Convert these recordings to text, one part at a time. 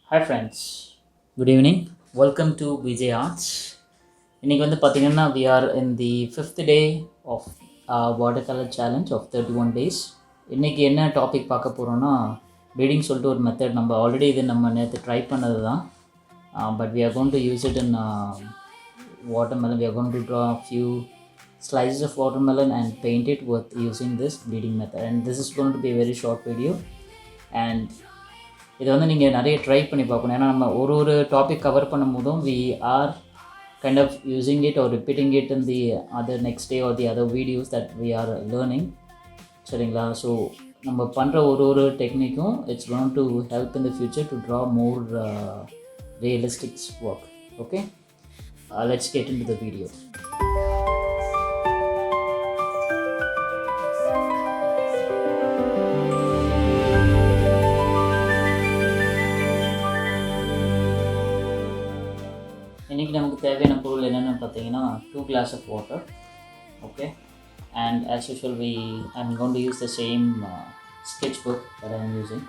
Hi friends, good evening. Welcome to BJ Arts. இன்னைக்கு பார்த்தீங்கன்னா we are in the fifth day of watercolor challenge of 31 days. இன்னைக்கு என்ன topic பார்க்க போகிறோன்னா bleeding சொல்லிட்டு ஒரு மெத்தட் நம்ம ஆல்ரெடி இது நம்ம நேற்று ட்ரை பண்ணது தான். But we are going to use it in watermelon. We are going to draw a few slices of watermelon and paint it with using this bleeding method. And this is going to be a very short video. And இதை நீங்கள் நிறைய try பண்ணி பார்க்கணும். ஏன்னா நம்ம ஒரு topic cover பண்ணும் போதும் we are kind of using it or repeating it in the other next day or the other videos that we are learning. சரிங்களா? ஸோ நம்ம பண்ணுற ஒரு டெக்னிக்கும் it's going to help in the future to draw more realistic work. Okay, let's get into the video. இன்றைக்கி நமக்கு தேவையான பொருள் என்னென்னு பார்த்தீங்கன்னா 2 glass of water. Okay, and as usual I'm going to use the same sketchbook that I am using.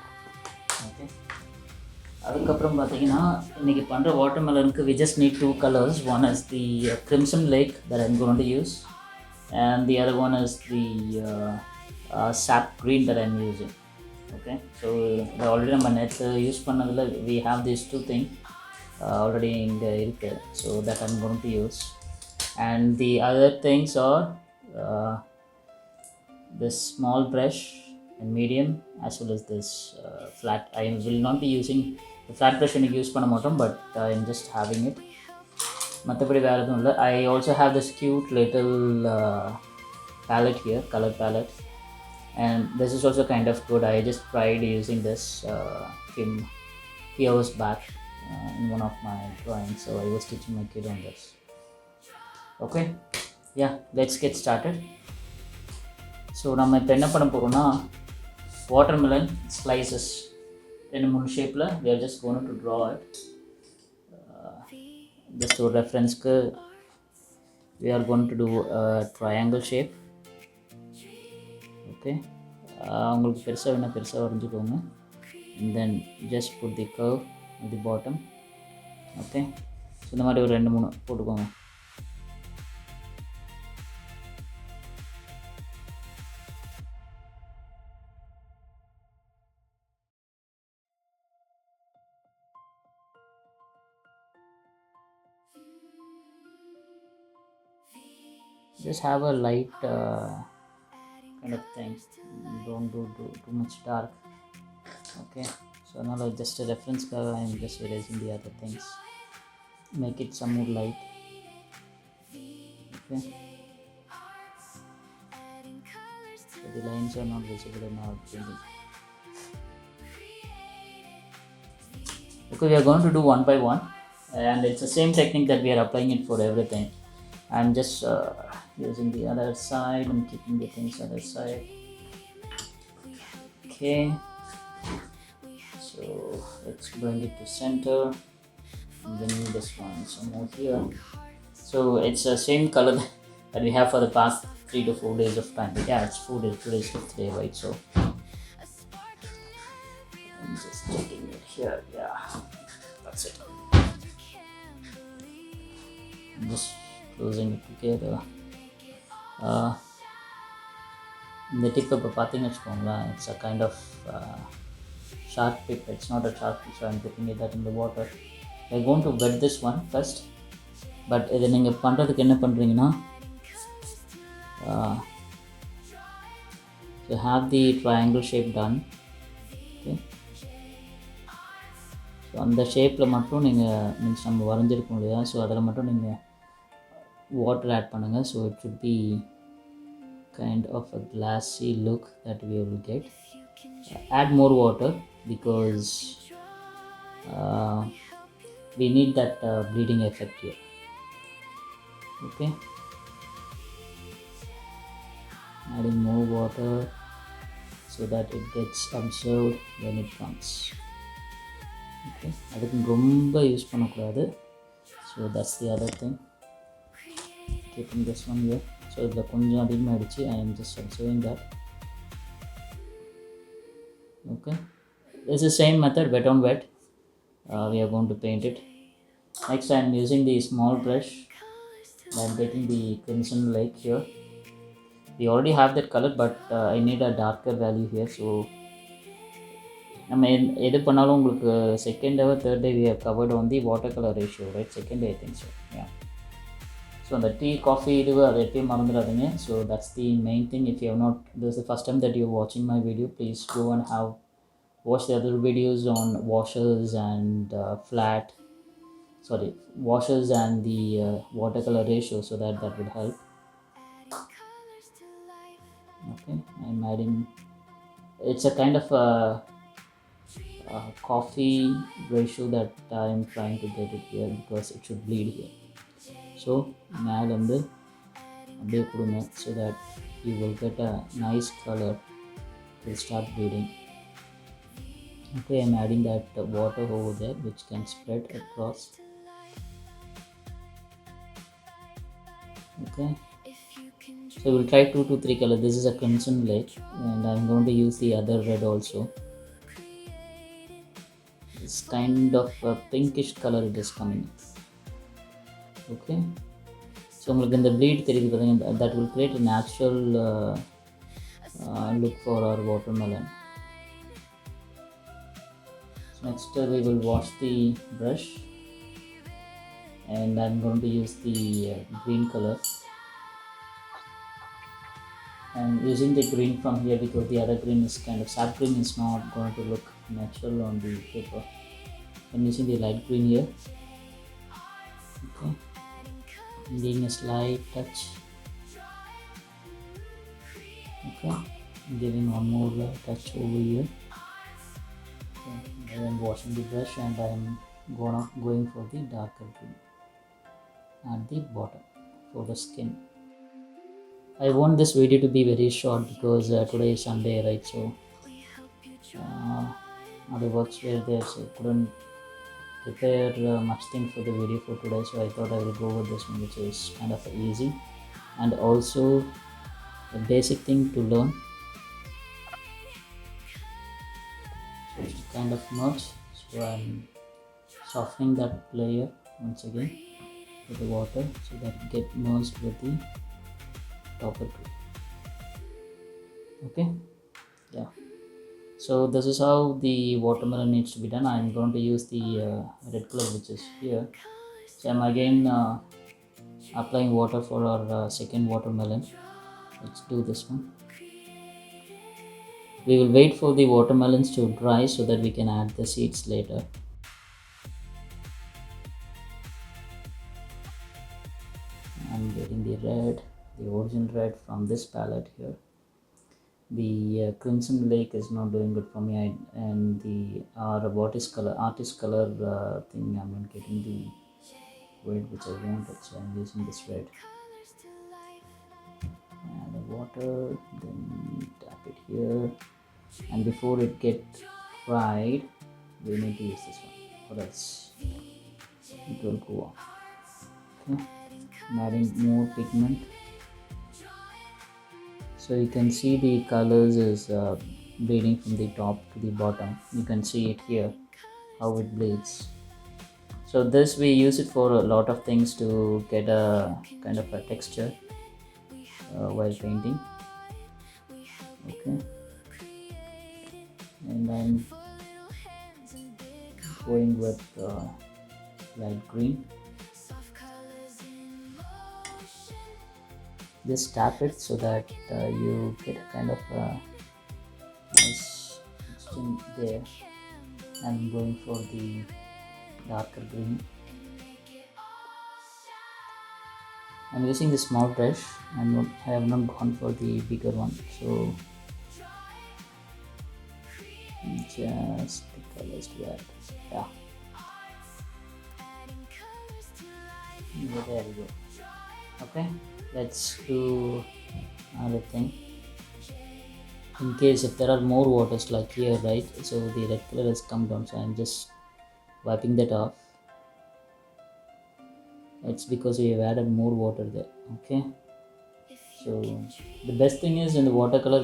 Okay, அதுக்கப்புறம் பார்த்தீங்கன்னா இன்றைக்கி பண்ணுற வாட்டர்மெலனுக்கு we just need 2 colors. One is the crimson lake that I'm going to use, and the other one is the sap green that I'm using. Okay, so already நம்ம நேற்று use பண்ணதில் we have these two things already இங்கே இருக்குது, so that I'm going to use. And the other things are this small brush and medium, as well as this flat. I will not be using the flat brush எனக்கு use பண்ண மாட்டோம், but I'm just having it. மற்றபடி வேறு எதுவும் இல்லை. I also have this cute little palette here, color palette, and this is also kind of good. I just tried using this few years back in one of my drawings, so I was teaching my kid on this. Okay, yeah, let's get started. So நம்ம இப்போ என்ன பண்ண போகிறோம்னா watermelon slices ரெண்டு மூணு ஷேப்பில் we are just going to draw it. Just ஒரு ரெஃபரன்ஸ்க்கு we are going to do a triangle shape. Okay, உங்களுக்கு பெருசாக வேணால் பெருசாக வரைஞ்சிக்கோங்க, and then just put the curve at the bottom. Okay, so இந்த மாதிரி ஒரு 2-3 போட்டுக்கோங்க. Just have a light kind of thing. Don't do too much dark. Okay, so now just a reference color, I am just erasing the other things, make it some more light. Okay, so the lines are not visible now. Okay, we are going to do one by one, and it's the same technique that we are applying it for everything. I'm just using the other side and keeping the things other side. Okay, so let's bring it to center, and then this one some more here. So it's the same color that we have for the past 3 to 4 days of time. Yeah, it's 4 days, today's 5th day, right? So I'm just taking it here. Yeah, that's it. I'm just closing it together. இந்த tip இப்போ பார்த்தீங்கன்னு வச்சுக்கோங்களேன், it's a kind of sharp tip. It's not a sharp tip, so I'm putting it that in the water. I going to wet this one first. But இதை நீங்கள் பண்ணுறதுக்கு என்ன பண்ணுறீங்கன்னா, you have the triangle shape done. Okay, so அந்த ஷேப்பில் மட்டும் நீங்கள் means நம்ம வரைஞ்சிருக்கோம் இல்லையா, ஸோ அதில் மட்டும் நீங்கள் water add பண்ணுங்க. So it should be kind of a glassy look that we will get. Add more water because we need that bleeding effect here. Okay, adding more water so that it gets absorbed when it comes. Okay, அதுக்கு ரொம்ப use பண்ணக்கூடாது. So that's the other thing. Keeping this one here. So இதில் கொஞ்சம் அதிகமாகிடுச்சு. I am just observing that. Okay, this is same method, wet on wet. we are going to paint it. Next, I am using the small brush. I am taking the crimson lake here. We already have that color, but I need a darker value here. So நம்ம எது பண்ணாலும் உங்களுக்கு second day third day we have covered on the watercolor ratio, right? Second day I think so. Yeah. So அந்த tea coffee இது அதை எப்பயும் மறந்துடாதீங்க. So that's the main thing. If you have not this the first time that you வாட்சிங் my video, please go and have watch the other videos on washers and washers and the watercolor ratio, so that will help. Okay, I'm adding, it's a kind of a coffee ratio that I'm trying to get it here because it should bleed here. So மேல வந்து அப்படியே கொடுங்க, so that you will get a nice color to start bleeding. Okay, I'm adding that water over there which can spread across. Okay, so we'll try 2 to 3 colors. This is a crimson lake and I'm going to use the other red also. This kind of a pinkish color it is coming. Okay, so உங்களுக்கு இந்த bleed தெரியுது பாருங்க, that will create a natural look for our watermelon. Next we will wash the brush and I'm going to use the green color. I'm using the green from here because the other green is kind of sap green, is not going to look natural on the paper. I'm using the light green here. Okay, I'm giving a slight touch. Okay, I'm giving one more touch over here. I am washing the brush and I am going for the darker green at the bottom for the skin. I want this video to be very short because today is Sunday, right? So other works were there, so I couldn't prepare much thing for the video for today. So I thought I will go with this one, which is kind of easy and also a basic thing to learn. Kind of merge, so I'm softening that layer once again with the water so that it get merged with the topper tool. Okay, yeah, so this is how the watermelon needs to be done. I'm going to use the red color which is here. So I'm again applying water for our second watermelon. Let's do this one. We will wait for the watermelons to dry so that we can add the seeds later. I'm getting the red, the original red from this palette here. The crimson lake is not doing good for me, and the artist color thing, I'm not getting the red which I wanted, so I'm using this red. Add the water, then tap it here. And before it gets fried, we need to use this one, or else it will go off. Okay, I'm adding more pigment, so you can see the colors is bleeding from the top to the bottom. You can see it here how it bleeds. So this we use it for a lot of things to get a kind of a texture while painting. Okay, and I'm going with light green. Just tap it so that you get a kind of nice mixing there. I'm going for the darker green. I'm using the small brush. I have not gone for the bigger one, so just the colors to add. Yeah, there we go. Okay, let's do another thing. In case if there are more waters like here, right, so the red color has come down, so I'm just wiping that off. It's because we have added more water there. Okay, so the best thing is in the watercolor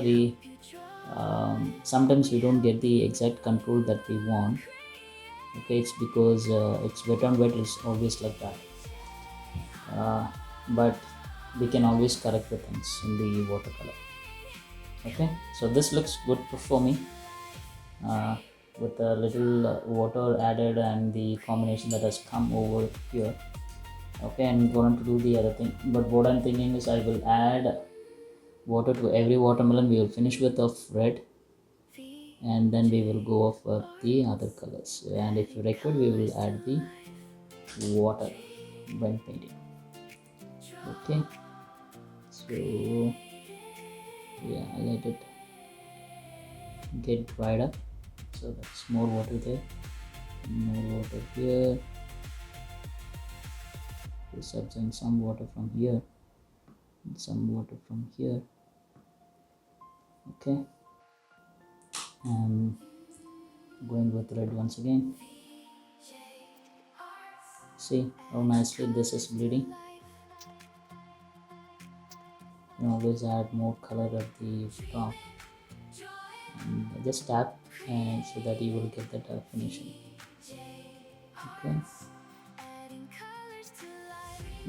sometimes we don't get the exact control that we want. Okay, it's because it's wet on wet is always like that. But we can always correct the things in the watercolor. Okay, so this looks good for me, with a little water added and the combination that has come over here. Okay, I'm going to do the other thing, but what I'm thinking is I will add water to every watermelon. We will finish with of red, and then we will go for the other colors, and if required we will add the water when painting. Okay, so yeah, let it get dried up. So that's more water there, more water here, substituting some water from here and some water from here. Okay, and going with red once again. See how nicely this is bleeding. You always add more color at the top, and just tap and so that you will get that finishing. Okay,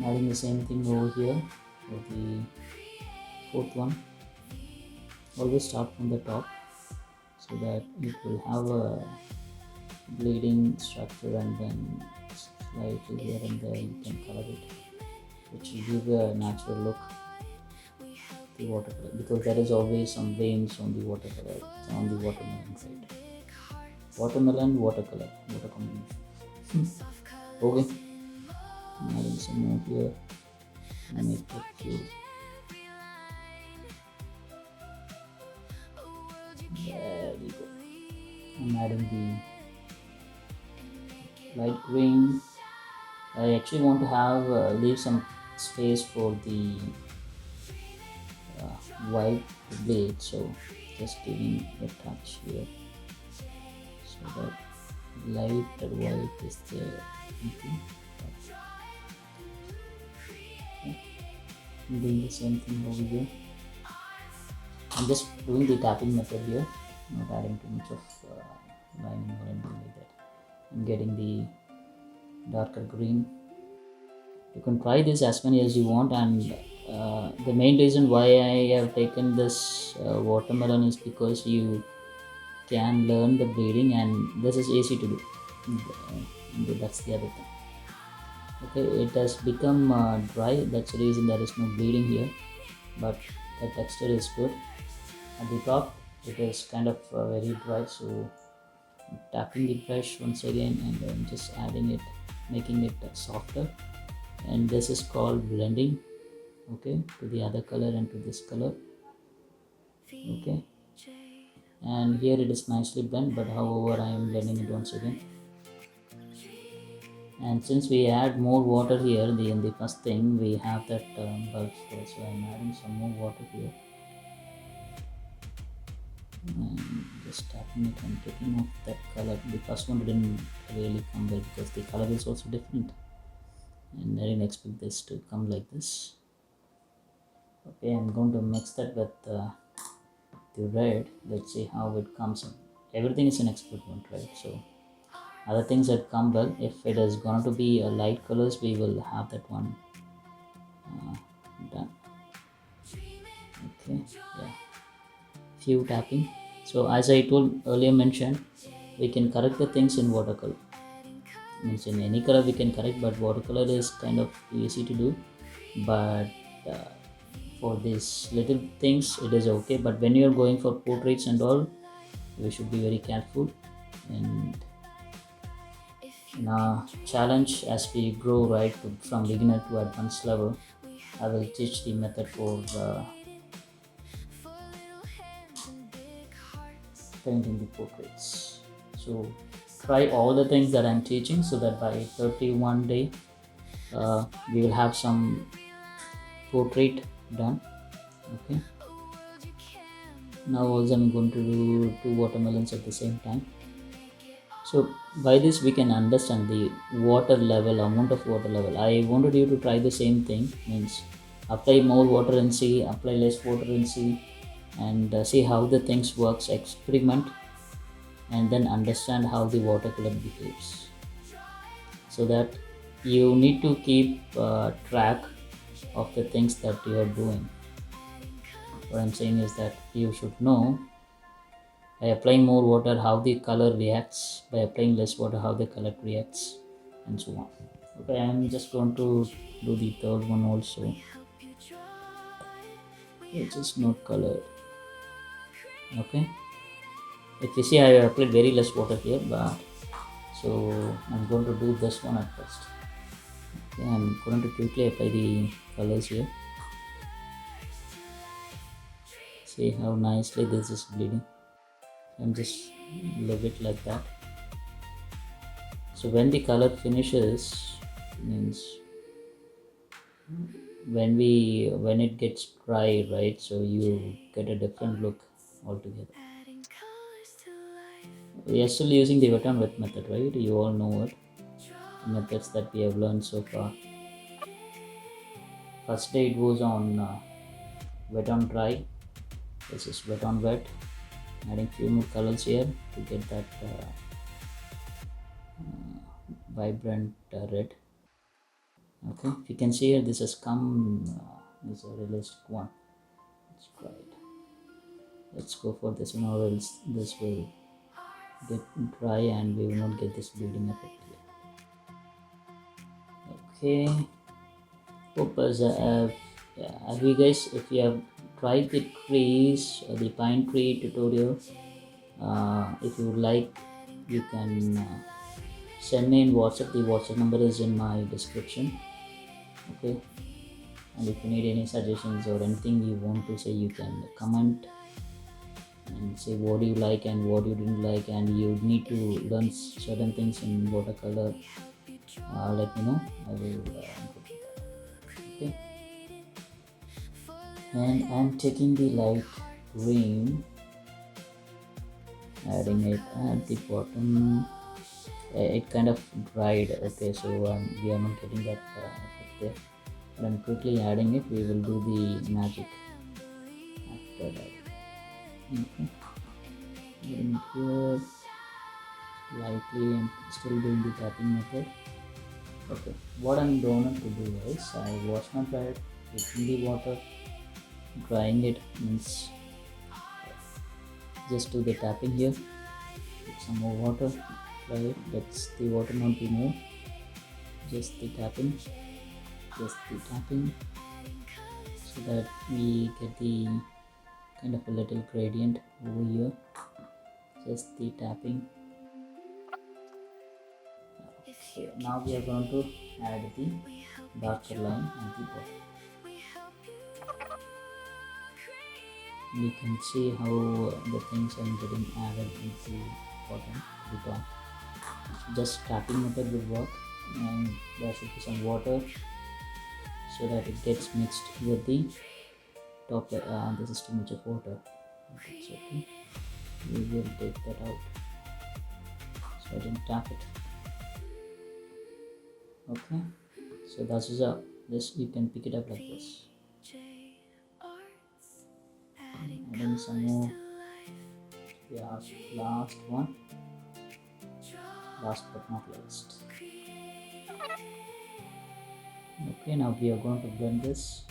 adding the same thing over here for the fourth one. Always start from the top so that it will have a bleeding structure, and then slightly here and there you can color it, which will give a natural look to the watercolor, because there is always some veins on the watercolor, on the watermelon side. Watermelon, watercolor, water combination. Okay, adding some more here and make that few. There we go. I'm adding the light green. I actually want to have leave some space for the white blade, so just giving a touch here so that light white is there. Okay. I'm doing the same thing over here. I'm just doing the tapping method here, not adding too much of lining or anything like that. I'm getting the darker green. You can try this as many as you want, and the main reason why I have taken this watermelon is because you can learn the bleeding, and this is easy to do. That's the other thing. Okay, it has become dry, that's the reason there is no bleeding here, but the texture is good. At the top it is kind of very dry, so tapping the brush once again and then just adding it, making it softer, and this is called blending. Okay, to the other color and to this color. Okay, and here it is nicely blend, but however I am blending it once again. And since we add more water here, in the first thing we have that bulb there, so I am adding some more water here and just tapping it and taking off that color. The first one didn't really come well because the color is also different, and I didn't expect this to come like this. Okay, I'm going to mix that with the red. Let's see how it comes in. Everything is an experiment, right? So other things that come well, if it is going to be a light colors, we will have that one done. Okay, yeah, few tapping. So as I told earlier mentioned, we can correct the things in watercolor. Means in any color we can correct, but watercolor is kind of easy to do. But for these little things it is okay, but when you're going for portraits and all, we should be very careful. And in our challenge, as we grow right from beginner to advanced level, I will teach the method for painting the portraits. So try all the things that I'm teaching, so that by 31 day we will have some portrait done. Okay, now also I'm going to do 2 watermelons at the same time. So by this we can understand the water level, amount of water level. I wanted you to try the same thing, means apply more water and see, apply less water and see, and see how the things works, experiment, and then understand how the watercolor behaves, so that you need to keep track of the things that you are doing. What I'm saying is that you should know, by applying more water, how the color reacts, by applying less water, how the color reacts, and so on. Okay, I'm just going to do the third one also, which is not colored. Okay, if you see, I applied very less water here, but so I'm going to do this one at first. Okay, I'm going to quickly apply the colors here. See how nicely this is bleeding. And just leave it like that. So when the color finishes, means when it gets dry, right? So you get a different look altogether. We are still using the wet on wet method, right? You all know it. Methods that we have learned so far. First day it was on wet on dry. This is wet on wet. Adding few more colors here to get that vibrant red. Okay, if you can see here, this has come. This is a realistic one. Let's try it. Let's go for this one, or else this will get dry and we will not get this bleeding effect here. Okay. Hope as have you guys, if you have tried the trees, the pine tree tutorial, if you would like, you can send me in WhatsApp. The WhatsApp number is in my description. Okay, and if you need any suggestions or anything you want to say, you can comment and say what do you like and what you didn't like, and you need to learn certain things in watercolor. Let me know. I will go to that. Okay, and I'm taking the light green, adding it at the bottom. It kind of dried. Okay, so we are not getting that effect there, but I'm quickly adding it. We will do the magic after that. Okay, getting it here lightly and still doing the tapping method. Okay, what I'm going to do is I wash my palette, taking the water, drying it, means just do the tapping here. Put some more water, try it. Let's the water not be more. Just the tapping, so that we get the kind of a little gradient over here. Just the tapping. Okay, now we are going to add the darker line at the bottom. You can see how the things are getting added into bottom to the top. Just tapping method will work, and there should be some water so that it gets mixed with the top. This is too much of water. That's okay. We will take that out. So I didn't tap it. Okay. So that is this. You can pick it up like this. And then some more. Yeah, last one. Last but not least. Okay, now we are going to blend this.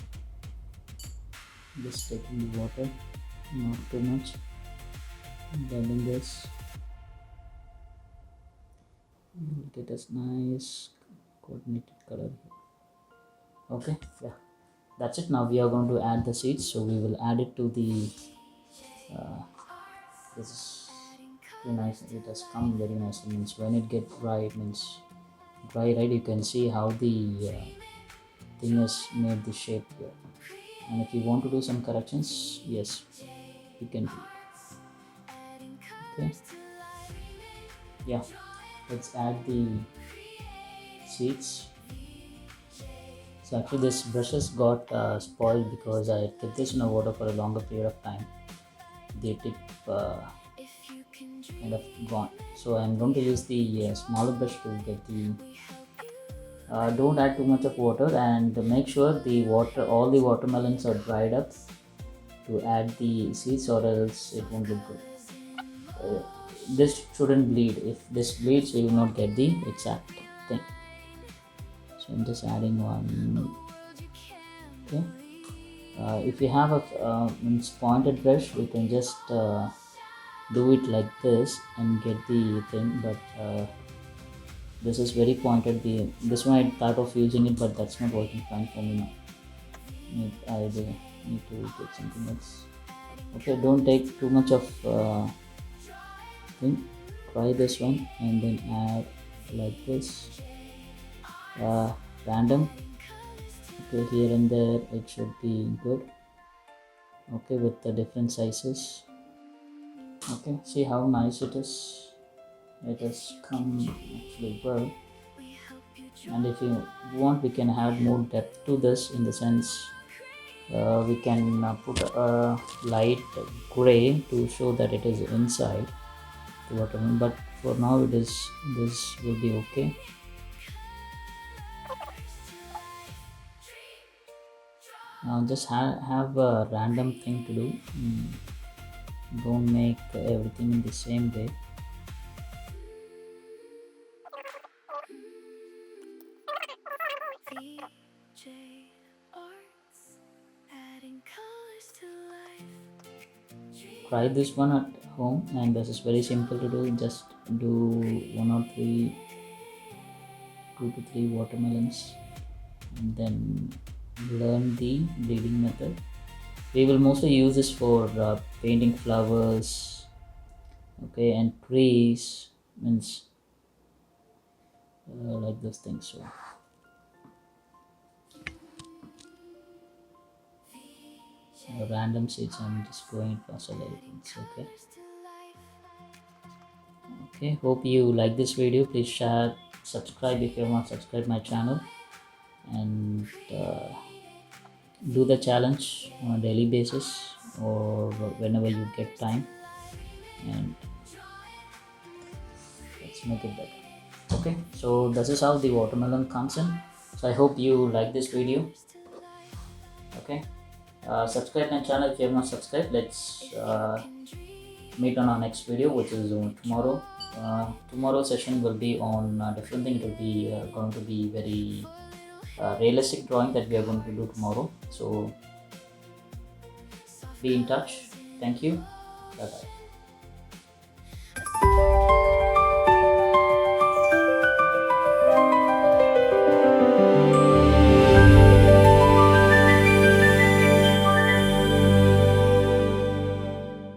Just taking the water, not too much. Blending this. We'll get us nice coordinated color here. Okay, yeah, that's it. Now we are going to add the seeds. So we will add it to the. This is very nice. It has come very nicely. Means when it gets dry, it means dry, right? You can see how the thing has made the shape here. And if you want to do some corrections, yes, you can do it. Okay. Yeah. Let's add the seeds. So actually this brushes got spoiled because I kept this in the water for a longer period of time. The tip kind of gone. So I'm going to use the smaller brush to get the don't add too much of water, and make sure the water, all the watermelons are dried up to add the seeds, or else it won't look good. this shouldn't bleed. If this bleeds, you will not get the exact thing. So I'm just adding one. Okay. If you have a pointed brush, we can just do it like this and get the thing, but this is very pointed. This one I thought of using it, but that's not working fine for me now. I need to get something else. Okay, don't take too much of thing. Try this one and then add like this, random. Okay, here and there it should be good. Okay, with the different sizes. Okay, see how nice it is. It has come actually well. And if you want, we can add more depth to this, in the sense we can put a light gray to show that it is inside the watermelon, but for now this will be okay. Now just have a random thing to do. Don't make everything in the same way. Try this one at home, and this is very simple to do. Just do 2 to 3 watermelons and then learn the bleeding method. We will mostly use this for painting flowers, okay, and trees, means like those things. So random seeds, I'm just going for things. Okay, hope you like this video. Please share, subscribe if you have not subscribed my channel, and do the challenge on a daily basis or whenever you get time, and let's make it better. Okay, so this is how the watermelon comes in. So I hope you like this video. Okay, subscribe my channel if you have not subscribed. Let's meet on our next video, which is tomorrow. Tomorrow's session will be on different thing. It will be going to be very realistic drawing that we are going to do tomorrow. So be in touch. Thank you. Bye bye.